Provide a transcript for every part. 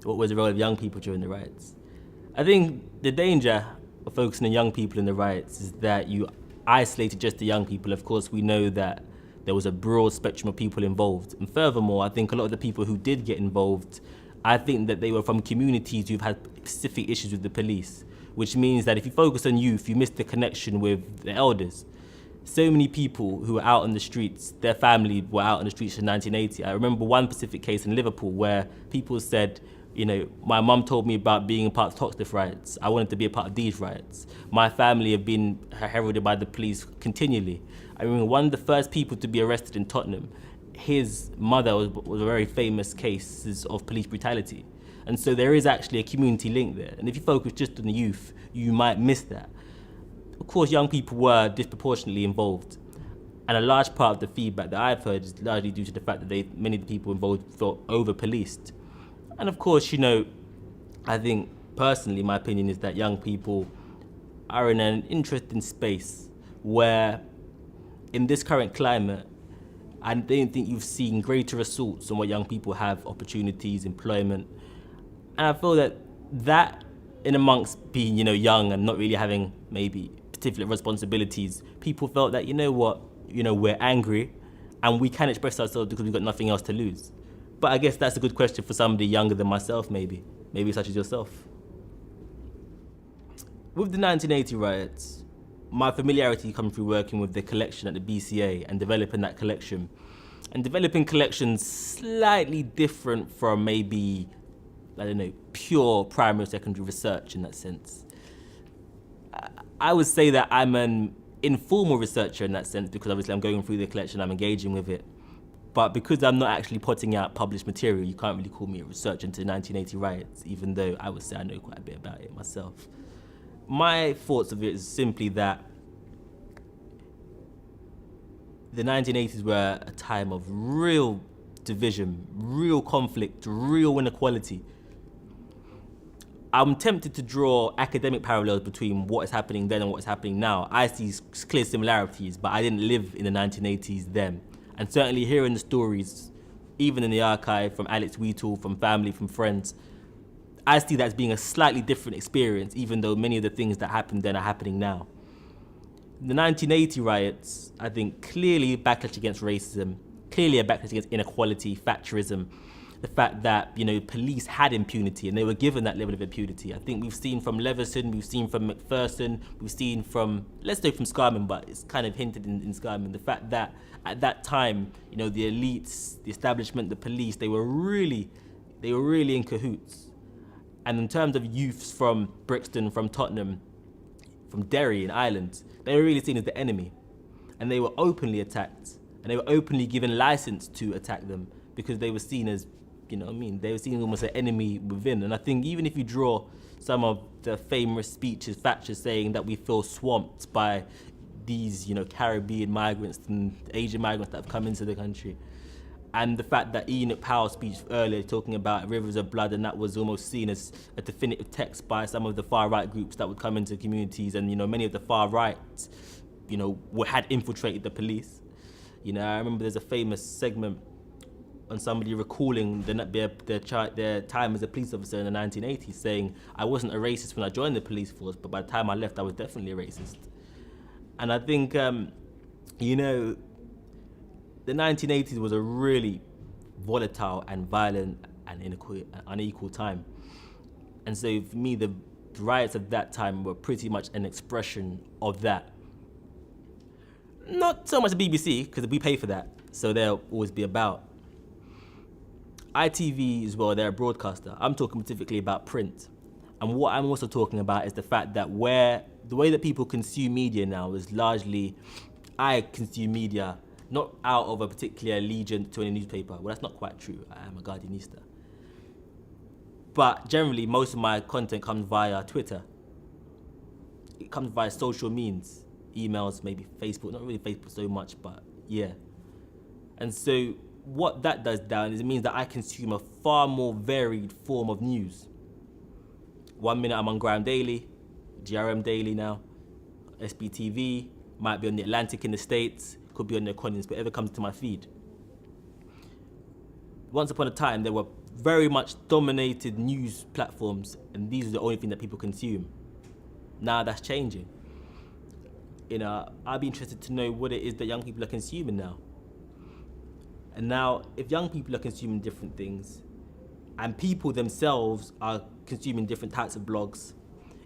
what was the role of young people during the riots? I think the danger of focusing on young people in the riots is that you isolated just the young people. Of course, we know that there was a broad spectrum of people involved. And furthermore, I think a lot of the people who did get involved, I think that they were from communities who've had specific issues with the police, which means that if you focus on youth, you miss the connection with the elders. So many people who were out on the streets, their family were out on the streets in 1980. I remember one specific case in Liverpool where people said, my mum told me about being a part of Toxteth riots. I wanted to be a part of these riots. My family have been heralded by the police continually. I remember one of the first people to be arrested in Tottenham, his mother was a very famous case of police brutality. And so there is actually a community link there. And if you focus just on the youth, you might miss that. Of course, young people were disproportionately involved. And a large part of the feedback that I've heard is largely due to the fact that many of the people involved felt over-policed. And of course, I think personally, my opinion is that young people are in an interesting space where in this current climate, I don't think you've seen greater assaults on what young people have, opportunities, employment. And I feel that in amongst being, young and not really having maybe particular responsibilities, people felt that, we're angry and we can express ourselves because we've got nothing else to lose. But I guess that's a good question for somebody younger than myself, maybe such as yourself. With the 1980 riots, my familiarity comes through working with the collection at the BCA and developing that collection. And developing collections slightly different from maybe, pure primary or secondary research in that sense. I would say that I'm an informal researcher in that sense because obviously I'm going through the collection, I'm engaging with it. But because I'm not actually putting out published material, you can't really call me a researcher into the 1980 riots, even though I would say I know quite a bit about it myself. My thoughts of it is simply that the 1980s were a time of real division, real conflict, real inequality. I'm tempted to draw academic parallels between what is happening then and what is happening now. I see clear similarities, but I didn't live in the 1980s then. And certainly hearing the stories, even in the archive, from Alex Wheatle, from family, from friends, I see that as being a slightly different experience, even though many of the things that happened then are happening now. The 1980 riots, I think, clearly backlash against racism, clearly a backlash against inequality, Thatcherism, the fact that, police had impunity and they were given that level of impunity. I think we've seen from Leveson, we've seen from Macpherson, we've seen from, let's say from Scarman, but it's kind of hinted in Scarman, the fact that at that time, the elites, the establishment, the police, they were really in cahoots. And in terms of youths from Brixton, from Tottenham, from Derry in Ireland, they were really seen as the enemy. And they were openly attacked. And they were openly given license to attack them because they were seen as, they were seen as almost an enemy within. And I think even if you draw some of the famous speeches, Thatcher saying that we feel swamped by these, Caribbean migrants and Asian migrants that have come into the country. And the fact that Enoch Powell's speech earlier talking about rivers of blood, and that was almost seen as a definitive text by some of the far-right groups that would come into communities, and many of the far-right, had infiltrated the police. I remember there's a famous segment on somebody recalling their time as a police officer in the 1980s, saying, I wasn't a racist when I joined the police force, but by the time I left, I was definitely a racist. And I think, the 1980s was a really volatile and violent and unequal time. And so for me, the riots of that time were pretty much an expression of that. Not so much the BBC, because we pay for that, so they'll always be about. ITV as well, they're a broadcaster. I'm talking specifically about print. And what I'm also talking about is the fact that the way that people consume media now is largely, I consume media not out of a particular allegiance to any newspaper. Well, that's not quite true. I am a Guardianista. But generally, most of my content comes via Twitter. It comes via social means, emails, maybe Facebook. Not really Facebook so much, but yeah. And so what that does down is it means that I consume a far more varied form of news. 1 minute I'm on Grime Daily, GRM Daily now, SBTV, might be on the Atlantic in the States, could be on the Economist, whatever comes to my feed. Once upon a time, there were very much dominated news platforms, and these are the only thing that people consume. Now that's changing. I'd be interested to know what it is that young people are consuming now. And now, if young people are consuming different things, and people themselves are consuming different types of blogs,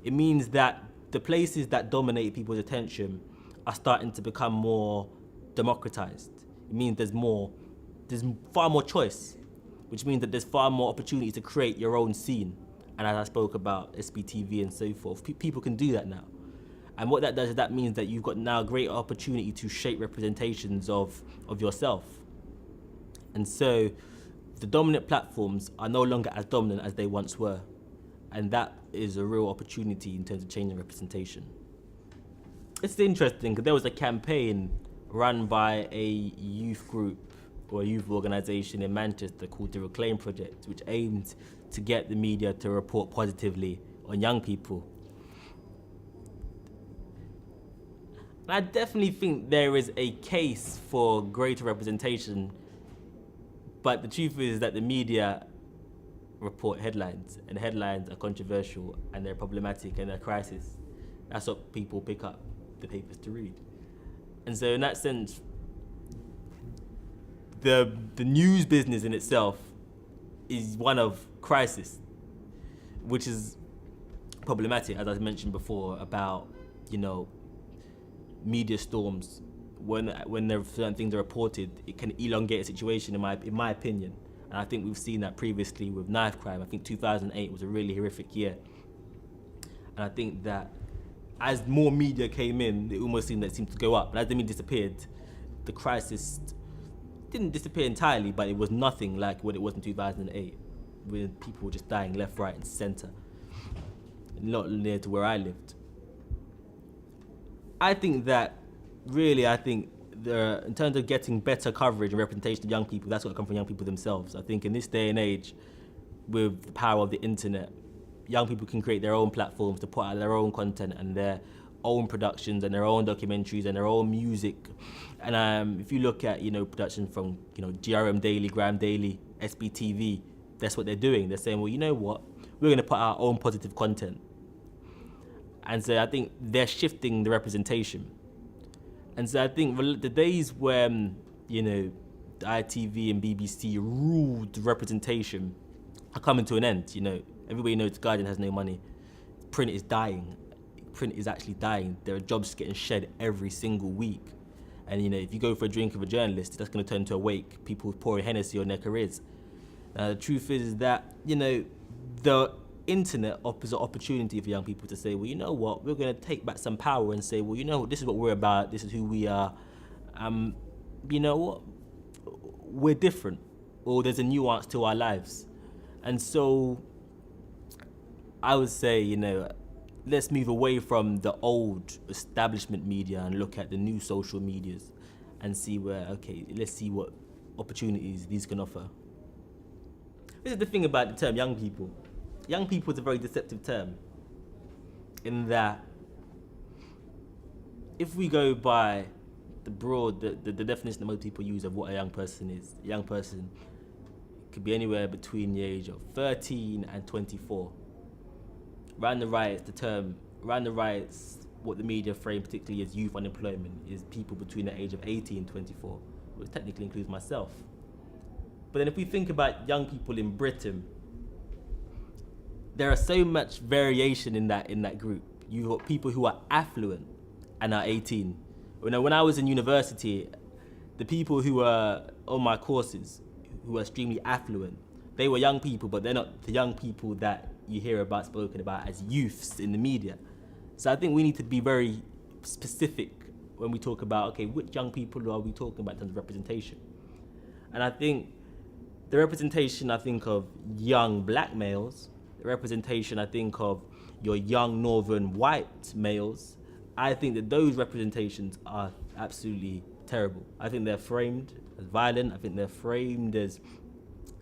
it means that the places that dominate people's attention are starting to become more democratized. It means there's far more choice, which means that there's far more opportunity to create your own scene. And as I spoke about SBTV and so forth, people can do that now. And what that does is that means that you've got now great opportunity to shape representations of yourself. And so the dominant platforms are no longer as dominant as they once were. And that is a real opportunity in terms of changing representation. It's interesting because there was a campaign run by a youth group or a youth organisation in Manchester called the Reclaim Project, which aimed to get the media to report positively on young people. And I definitely think there is a case for greater representation, but the truth is that the media report headlines, and headlines are controversial and they're problematic and they're crisis. That's what people pick up the papers to read. And so in that sense, the news business in itself is one of crisis, which is problematic, as I mentioned before, about, media storms. When there are certain things are reported, it can elongate a situation, in my opinion. And I think we've seen that previously with knife crime. I think 2008 was a really horrific year. And I think that as more media came in, it almost seemed to go up. And as the media disappeared, the crisis didn't disappear entirely, but it was nothing like what it was in 2008, when people were just dying left, right, and centre, not near to where I lived. I think in terms of getting better coverage and representation of young people, that's got to come from young people themselves. I think in this day and age, with the power of the internet, young people can create their own platforms to put out their own content and their own productions and their own documentaries and their own music. And if you look at, production from, GRM Daily, Graham Daily, SBTV, that's what they're doing. They're saying, well, you know what? We're going to put our own positive content. And so I think they're shifting the representation. And so I think the days when, the ITV and BBC ruled representation are coming to an end. Everybody knows The Guardian has no money. Print is dying. Print is actually dying. There are jobs getting shed every single week. And, if you go for a drink with a journalist, that's going to turn into a wake. People pouring Hennessy on their careers. The truth is that, the internet offers an opportunity for young people to say, well, you know what, we're going to take back some power and say, well, this is what we're about, this is who we are. You know what, we're different, or there's a nuance to our lives. And so I would say, let's move away from the old establishment media and look at the new social medias and see let's see what opportunities these can offer. This is the thing about the term young people. Young people is a very deceptive term, in that if we go by the definition that most people use of what a young person is, a young person could be anywhere between the age of 13 and 24. Around the riots, what the media frame particularly as youth unemployment is people between the age of 18 and 24, which technically includes myself. But then if we think about young people in Britain, there are so much variation in that group. You've got people who are affluent and are 18. When I was in university, the people who were on my courses, who were extremely affluent, they were young people, but they're not the young people that you hear spoken about as youths in the media. So I think we need to be very specific when we talk about, which young people are we talking about in terms of representation? And I think the representation, of young black males, the representation, of your young northern white males, I think that those representations are absolutely terrible. I think they're framed as violent. I think they're framed as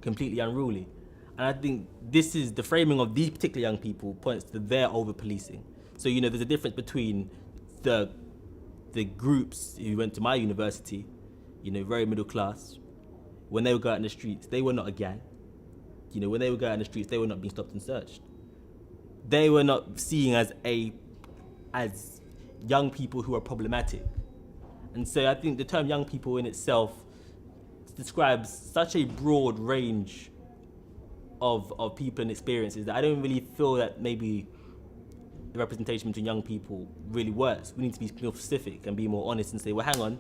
completely unruly. And I think the framing of these particular young people points to their over-policing. So, there's a difference between the groups who went to my university, very middle class. When they would go out in the streets, they were not a gang. when they were going on the streets, they were not being stopped and searched. They were not seen as young people who are problematic. And so I think the term young people in itself describes such a broad range of people and experiences that I don't really feel that maybe the representation between young people really works. We need to be more specific and be more honest and say, well, hang on,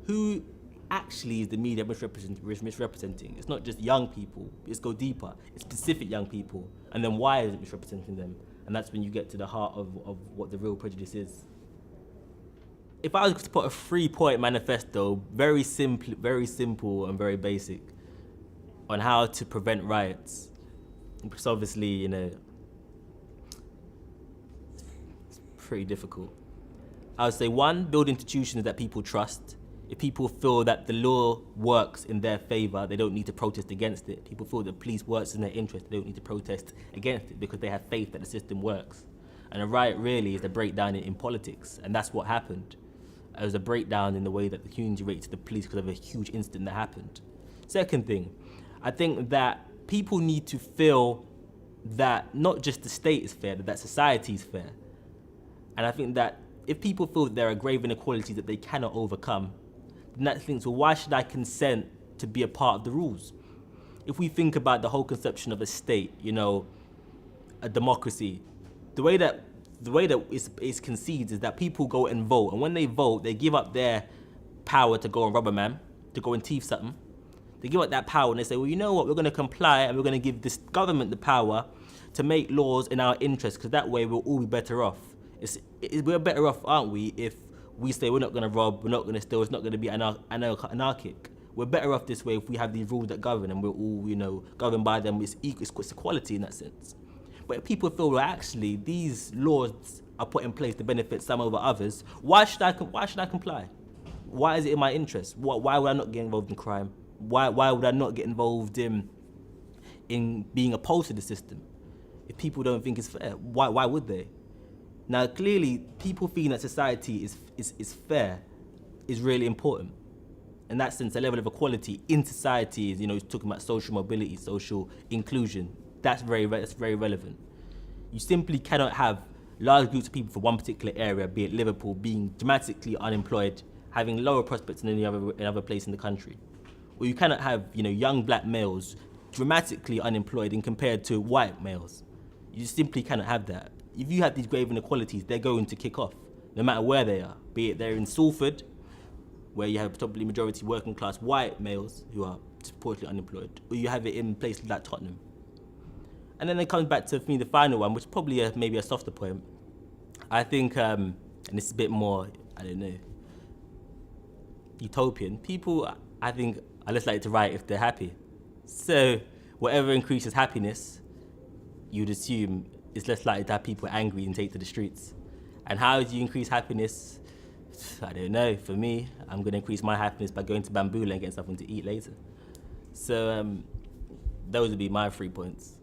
who actually is the media misrepresenting? It's not just young people. Let's go deeper. It's specific young people. And then why is it misrepresenting them? And that's when you get to the heart of what the real prejudice is. If I was to put a 3-point manifesto, very simple and very basic, on how to prevent riots, because obviously, it's pretty difficult. I would say 1, build institutions that people trust. If people feel that the law works in their favor, they don't need to protest against it. People feel that police works in their interest, they don't need to protest against it because they have faith that the system works. And a riot really is a breakdown in politics, and that's what happened. It was a breakdown in the way that the community rated to the police because of a huge incident that happened. Second thing, I think that people need to feel that not just the state is fair, that society is fair. And I think that if people feel that there are grave inequalities that they cannot overcome, then that thinks, well, why should I consent to be a part of the rules? If we think about the whole conception of a state, a democracy, the way that it's conceived is that people go and vote, and when they vote, they give up their power to go and rob a man, to go and thief something. They give up that power and they say, well, you know what, we're going to comply and we're going to give this government the power to make laws in our interest, because that way we'll all be better off. We're better off, aren't we, if we say we're not going to rob, we're not going to steal, it's not going to be anarchic. We're better off this way if we have these rules that govern and we're all, governed by them. It's equality in that sense. But if people feel, well, actually, these laws are put in place to benefit some over others, why should I comply? Why is it in my interest? Why would I not get involved in crime? Why would I not get involved in being opposed to the system? If people don't think it's fair, why would they? Now, clearly, people feeling that society is fair is really important. In that sense, a level of equality in society is, talking about social mobility, social inclusion. That's very relevant. You simply cannot have large groups of people from one particular area, be it Liverpool, being dramatically unemployed, having lower prospects than any other place in the country. Or you cannot have, young black males dramatically unemployed in compared to white males. You simply cannot have that. If you have these grave inequalities, they're going to kick off, no matter where they are. Be it they're in Salford, where you have probably majority working class white males who are supposedly unemployed, or you have it in places like Tottenham. And then it comes back to, for me, the final one, which is probably maybe a softer point. I think, and this is a bit more, utopian. People, I think, are less likely to riot if they're happy. So whatever increases happiness, you'd assume it's less likely to have people angry and take to the streets. And how do you increase happiness? I don't know. For me, I'm going to increase my happiness by going to Bambula and getting something to eat later. So those would be my 3 points.